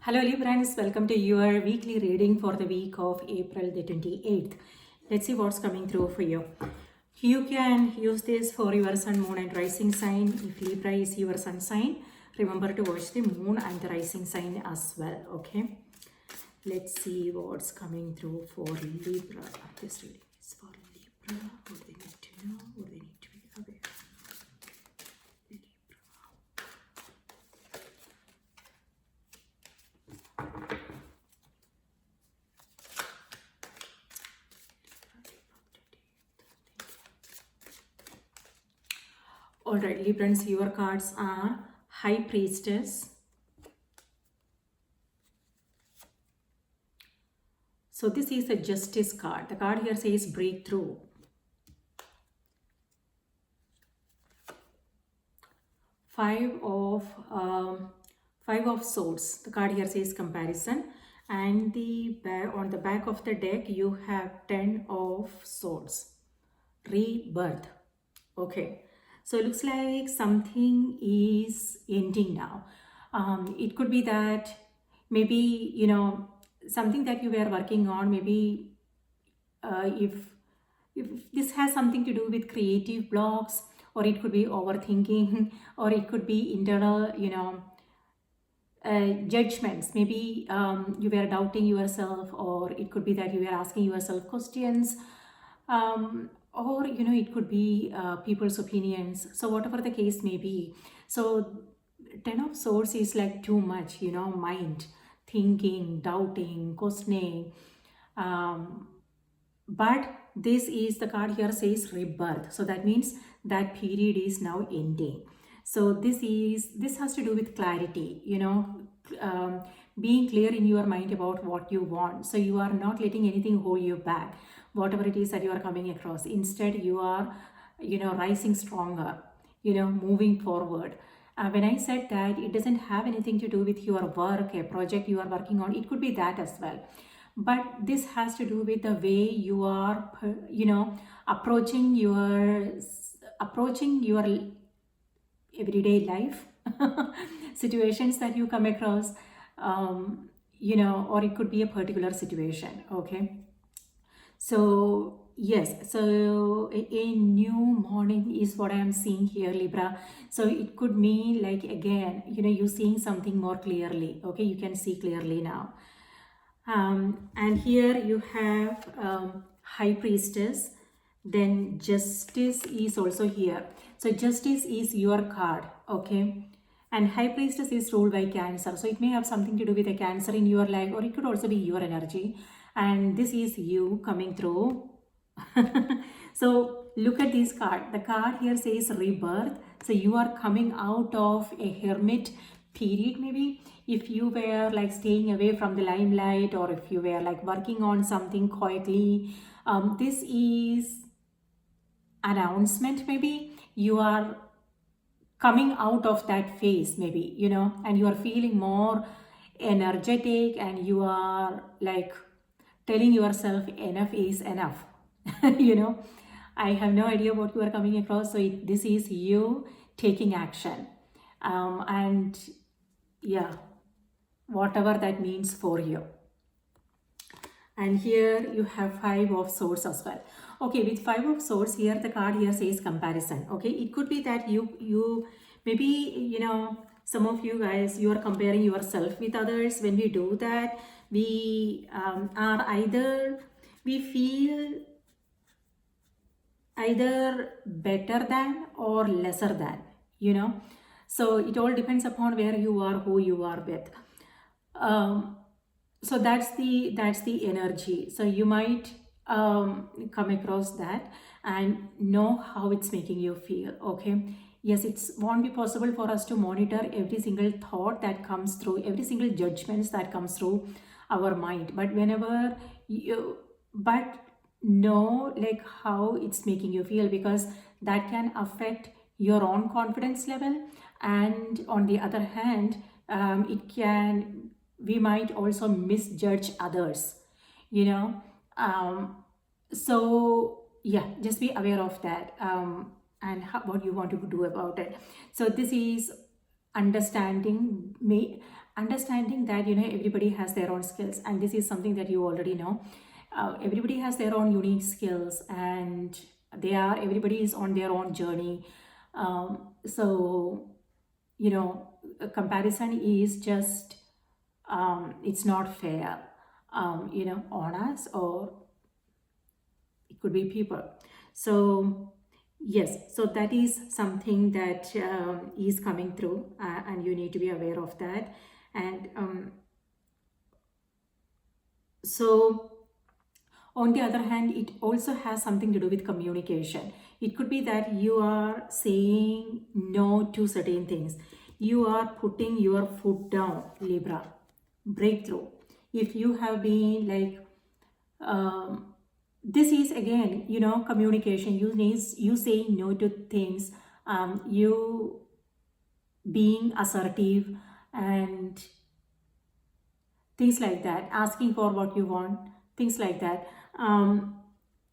Hello Librans, welcome to your weekly reading for the week of April the 28th. Let's see what's coming through for you. You can use this for your sun, moon and rising sign. If Libra is your sun sign, remember to watch the moon and the rising sign as well, okay? Let's see what's coming through for Libra. This reading is for Libra. What they need to know, what they need to be aware. Alright, Librans, your cards are High Priestess. So this is a Justice card. The card here says breakthrough. Five of Swords. The card here says comparison. And on the back of the deck, you have 10 of Swords. Rebirth. Okay. So it looks like something is ending now. It could be that maybe, something that you were working on, maybe if this has something to do with creative blocks, or it could be overthinking, or it could be internal, judgments. Maybe you were doubting yourself, or it could be that you were asking yourself questions. Or it could be people's opinions. So whatever the case may be, so 10 of Swords is like too much, mind, thinking, doubting, questioning. But this is, the card here says rebirth, so that means that period is now ending. So this has to do with clarity, being clear in your mind about what you want. So you are not letting anything hold you back, whatever it is that you are coming across. Instead, you are, rising stronger, moving forward. When I said that, it doesn't have anything to do with your work, a project you are working on. It could be that as well. But this has to do with the way you are, approaching your everyday life, situations that you come across, or it could be a particular situation, okay? So yes, so a new morning is what I am seeing here, Libra. So it could mean, like, again, you seeing something more clearly, okay? You can see clearly now. And here you have High Priestess. Then Justice is also here. So Justice is your card, okay? And High Priestess is ruled by Cancer. So it may have something to do with a Cancer in your life, or it could also be your energy. And this is you coming through. So look at this card. The card here says rebirth. So you are coming out of a hermit period, maybe. If you were like staying away from the limelight, or if you were like working on something quietly, this is announcement. Maybe you are coming out of that phase, maybe, and you are feeling more energetic, and you are like telling yourself enough is enough. I have no idea what you are coming across. So this is you taking action, and yeah, whatever that means for you. And here you have 5 of Swords as well. Okay, with 5 of Swords here, the card here says comparison. Okay, it could be that you maybe, some of you guys, you are comparing yourself with others. When we do that, we are we feel either better than or lesser than, so it all depends upon where you are, who you are with. So that's the energy. So you might come across that and know how it's making you feel, okay? Yes, it won't be possible for us to monitor every single thought that comes through, every single judgments that comes through our mind, but whenever but know like how it's making you feel, because that can affect your own confidence level. And on the other hand, we might also misjudge others, so yeah, just be aware of that, and what you want to do about it. So this is understanding me, understanding that, everybody has their own skills, and this is something that you already know. Everybody has their own unique skills, and everybody is on their own journey. So, a comparison is just, it's not fair, on us, or it could be people. So yes, so that is something that is coming through, and you need to be aware of that. And so on the other hand, it also has something to do with communication. It could be that you are saying no to certain things. You are putting your foot down, Libra. Breakthrough. If you have been like, this is again, communication. You saying no to things, you being assertive, and things like that, asking for what you want, things like that.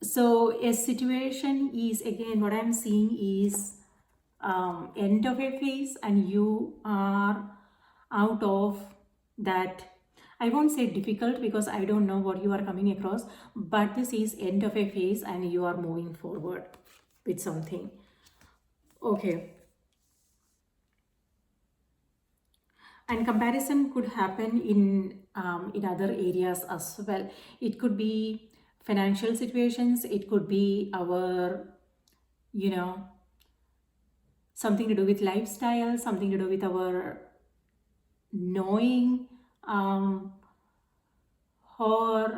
So a situation is, again, what I'm seeing is end of a phase, and you are out of that. I won't say difficult, because I don't know what you are coming across, but this is end of a phase and you are moving forward with something. Okay. And comparison could happen in other areas as well. It could be financial situations, it could be our, something to do with lifestyle, something to do with our knowing, or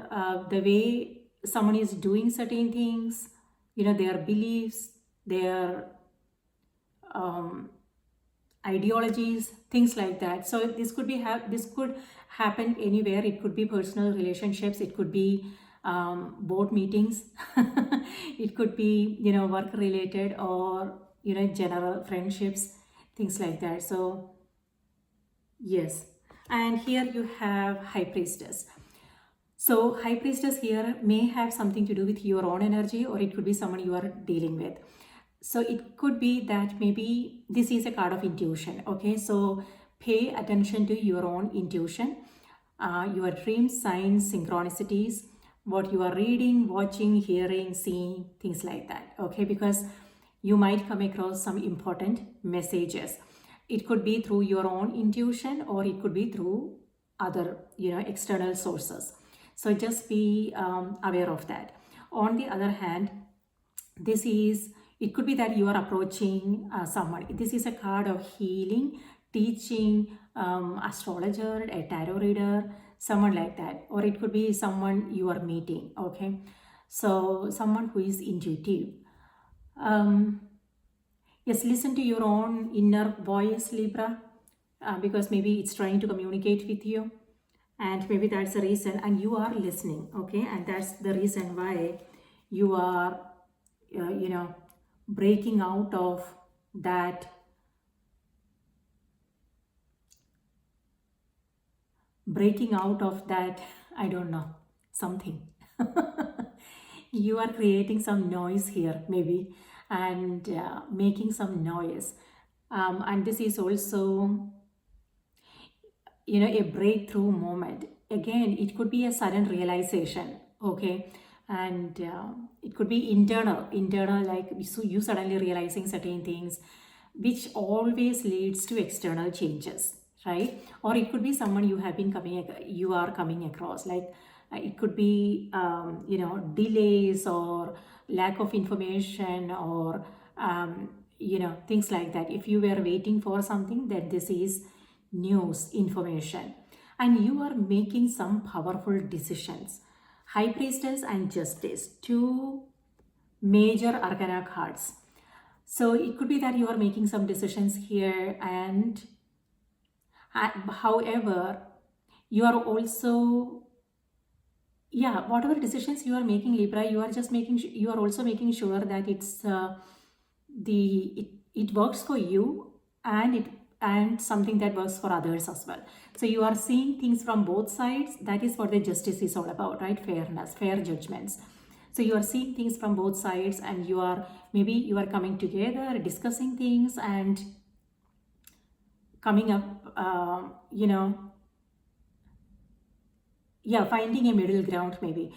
the way someone is doing certain things, their beliefs, their ideologies, things like that. So this could be this could happen anywhere. It could be personal relationships, it could be board meetings, it could be, work related, or general friendships, things like that. So yes. And here you have High Priestess. So High Priestess here may have something to do with your own energy, or it could be someone you are dealing with. So it could be that maybe this is a card of intuition. Okay, so pay attention to your own intuition, your dreams, signs, synchronicities, what you are reading, watching, hearing, seeing, things like that. Okay, because you might come across some important messages. It could be through your own intuition, or it could be through other, external sources. So just be aware of that. On the other hand, it could be that you are approaching someone. This is a card of healing, teaching, astrologer, a tarot reader, someone like that. Or it could be someone you are meeting. Okay, so someone who is intuitive. Yes, listen to your own inner voice, Libra, because maybe it's trying to communicate with you, and maybe that's the reason, and you are listening. Okay, and that's the reason why you are breaking out of that I don't know, something. You are creating some noise here, maybe, and making some noise, and this is also, a breakthrough moment. Again, it could be a sudden realization. Okay, and it could be internal, like, so you suddenly realizing certain things, which always leads to external changes, right? Or it could be someone you are coming across, like, it could be delays, or lack of information, or things like that. If you were waiting for something, then this is news, information, and you are making some powerful decisions. High Priestess and Justice, two major arcana cards. So it could be that you are making some decisions here, and however, you are also, whatever decisions you are making, Libra, you are also making sure that it works for you, and something that works for others as well. So you are seeing things from both sides. That is what the justice is all about, right? Fairness, fair judgments. So you are seeing things from both sides, and you are coming together, discussing things, and coming up, yeah, finding a middle ground maybe.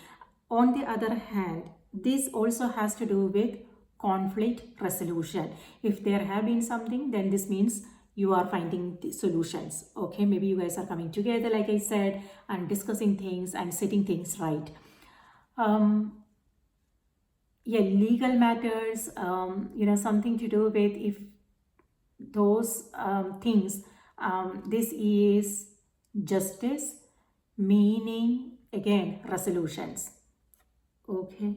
On the other hand, this also has to do with conflict resolution. If there have been something, then this means you are finding the solutions. Okay, maybe you guys are coming together, like I said, and discussing things and setting things right. Yeah, legal matters, something to do with if those things, this is justice, meaning again resolutions. Okay.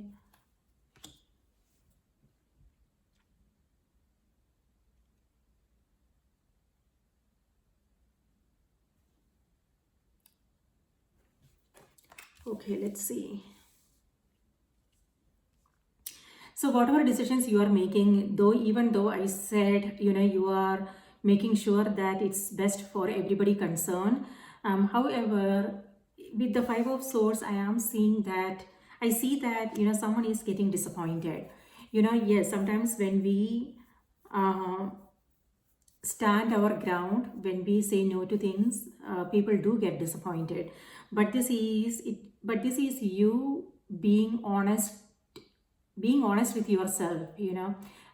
Okay, let's see. So whatever decisions you are making, though, even though I said, you are making sure that it's best for everybody concerned. However, with the Five of Swords, I see that, someone is getting disappointed. Yes, sometimes when we uh, stand our ground, when we say no to things, people do get disappointed. But this is you being honest with yourself,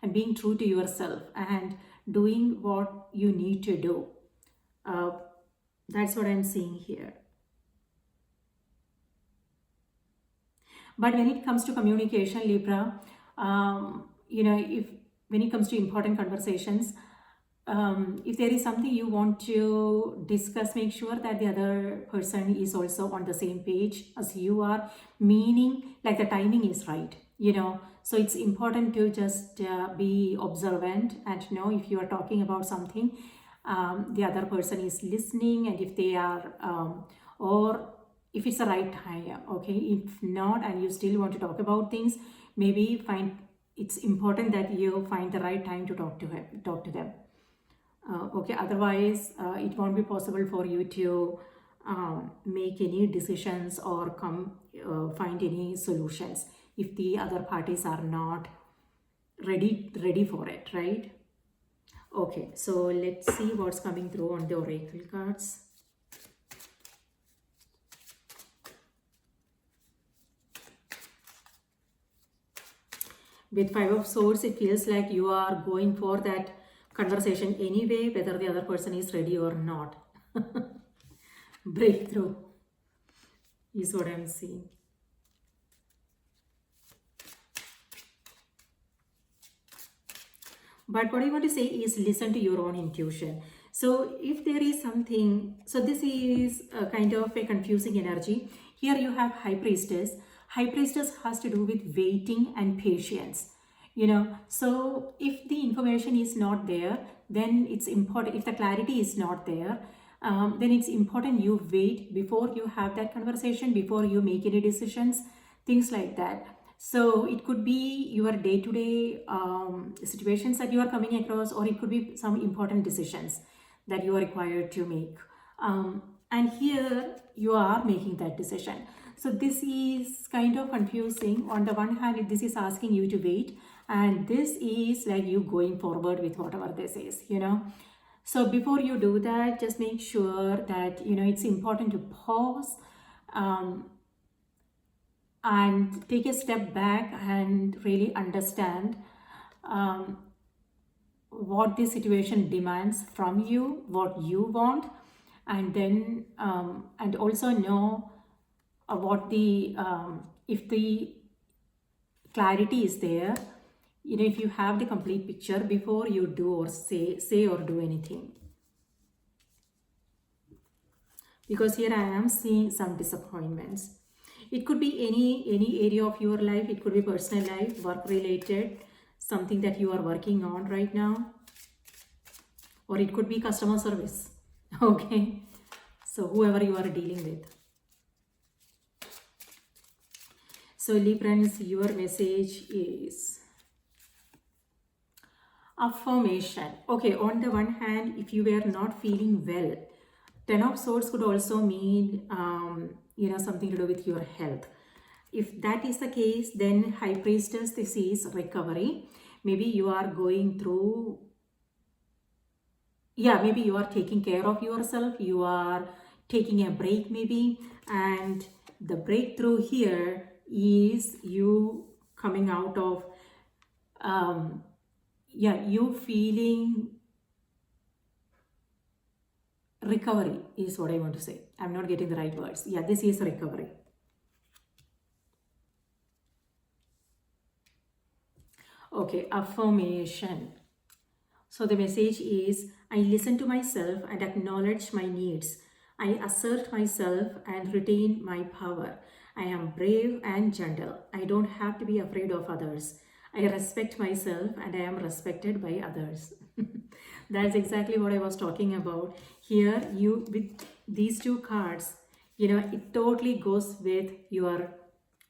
and being true to yourself and doing what you need to do. uh, that's what I'm seeing here. But when it comes to communication, Libra, if when it comes to important conversations, if there is something you want to discuss, make sure that the other person is also on the same page as you are, meaning like the timing is right, So it's important to just be observant and know if you are talking about something, the other person is listening, and if they are, or if it's the right time. Okay, if not and you still want to talk about things, maybe find it's important that you find the right time to talk to them. Okay, otherwise it won't be possible for you to make any decisions or find any solutions if the other parties are not ready for it, right? Okay, so let's see what's coming through on the oracle cards. With Five of Swords, it feels like you are going for that conversation anyway, whether the other person is ready or not. Breakthrough is what I'm seeing. But what I want to say is listen to your own intuition. So if there is something, so this is a kind of a confusing energy. Here you have High Priestess. High Priestess has to do with waiting and patience. So if the information is not there, then it's important. If the clarity is not there, then it's important you wait before you have that conversation, before you make any decisions, things like that. So it could be your day-to-day situations that you are coming across, or it could be some important decisions that you are required to make. And here you are making that decision. So this is kind of confusing. On the one hand, this is asking you to wait, and this is like you going forward with whatever this is, So before you do that, just make sure that, it's important to pause, and take a step back and really understand what the situation demands from you, what you want, and then and also know what the if the clarity is there, if you have the complete picture before you do or say or do anything. Because here I am seeing some disappointments. It could be any area of your life. It could be personal life, work related, something that you are working on right now, or it could be customer service. Okay, so whoever you are dealing with. So Librans, your message is affirmation. Okay, on the one hand, if you were not feeling well, Ten of Swords could also mean something to do with your health. If that is the case, then High Priestess, this is recovery. Maybe you are going through, maybe you are taking care of yourself. You are taking a break maybe, and the breakthrough here is you coming out of yeah, you feeling recovery is what I want to say. I'm not getting the right words. Yeah, this is recovery. Okay, affirmation. So the message is, I listen to myself and acknowledge my needs. I assert myself and retain my power. I am brave and gentle. I don't have to be afraid of others. I respect myself and I am respected by others. That's exactly what I was talking about. Here, you with these two cards, it totally goes with your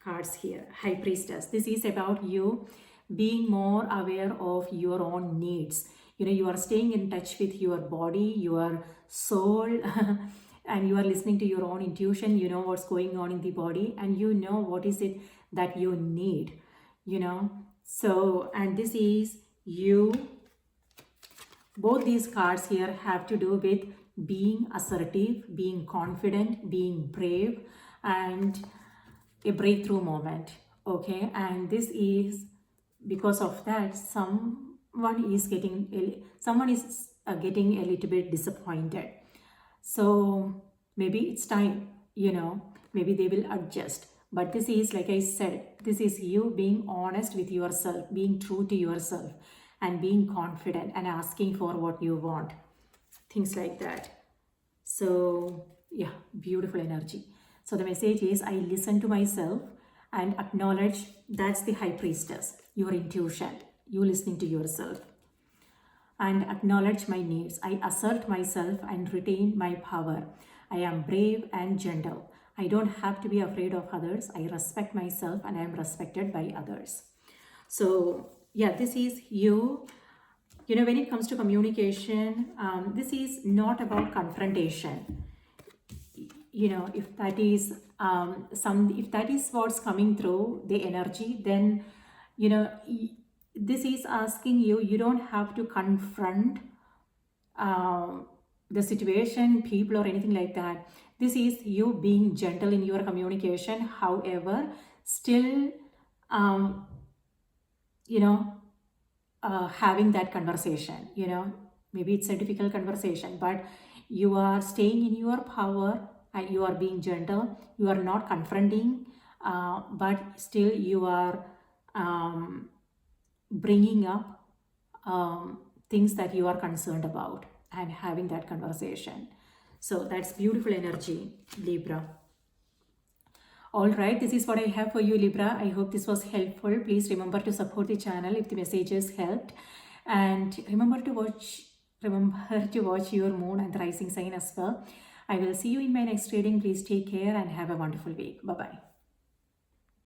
cards here. High Priestess. This is about you being more aware of your own needs. You are staying in touch with your body, your soul, and you are listening to your own intuition. You know what's going on in the body, and you know what is it that you need, So, and this is you. Both these cards here have to do with being assertive, being confident, being brave, and a breakthrough moment. Okay, and this is because of that someone is getting a little bit disappointed. So maybe it's time, maybe they will adjust. But this is, like I said, this is you being honest with yourself, being true to yourself, and being confident and asking for what you want. Things like that. So yeah, beautiful energy. So the message is, I listen to myself and acknowledge. That's the High Priestess, your intuition, you listening to yourself. And acknowledge my needs. I assert myself and retain my power. I am brave and gentle. I don't have to be afraid of others. I respect myself and I am respected by others. So yeah, this is you. When it comes to communication, this is not about confrontation. If that is if that is what's coming through the energy, then this is asking you don't have to confront the situation, people, or anything like that. This is you being gentle in your communication, however still having that conversation. Maybe it's a difficult conversation, but you are staying in your power and you are being gentle. You are not confronting, but still you are bringing up things that you are concerned about and having that conversation. So that's beautiful energy, Libra. All right, this is what I have for you, Libra. I hope this was helpful. Please remember to support the channel if the messages helped, and remember to watch your moon and rising sign as well. I will see you in my next reading. Please take care and have a wonderful week. Bye bye.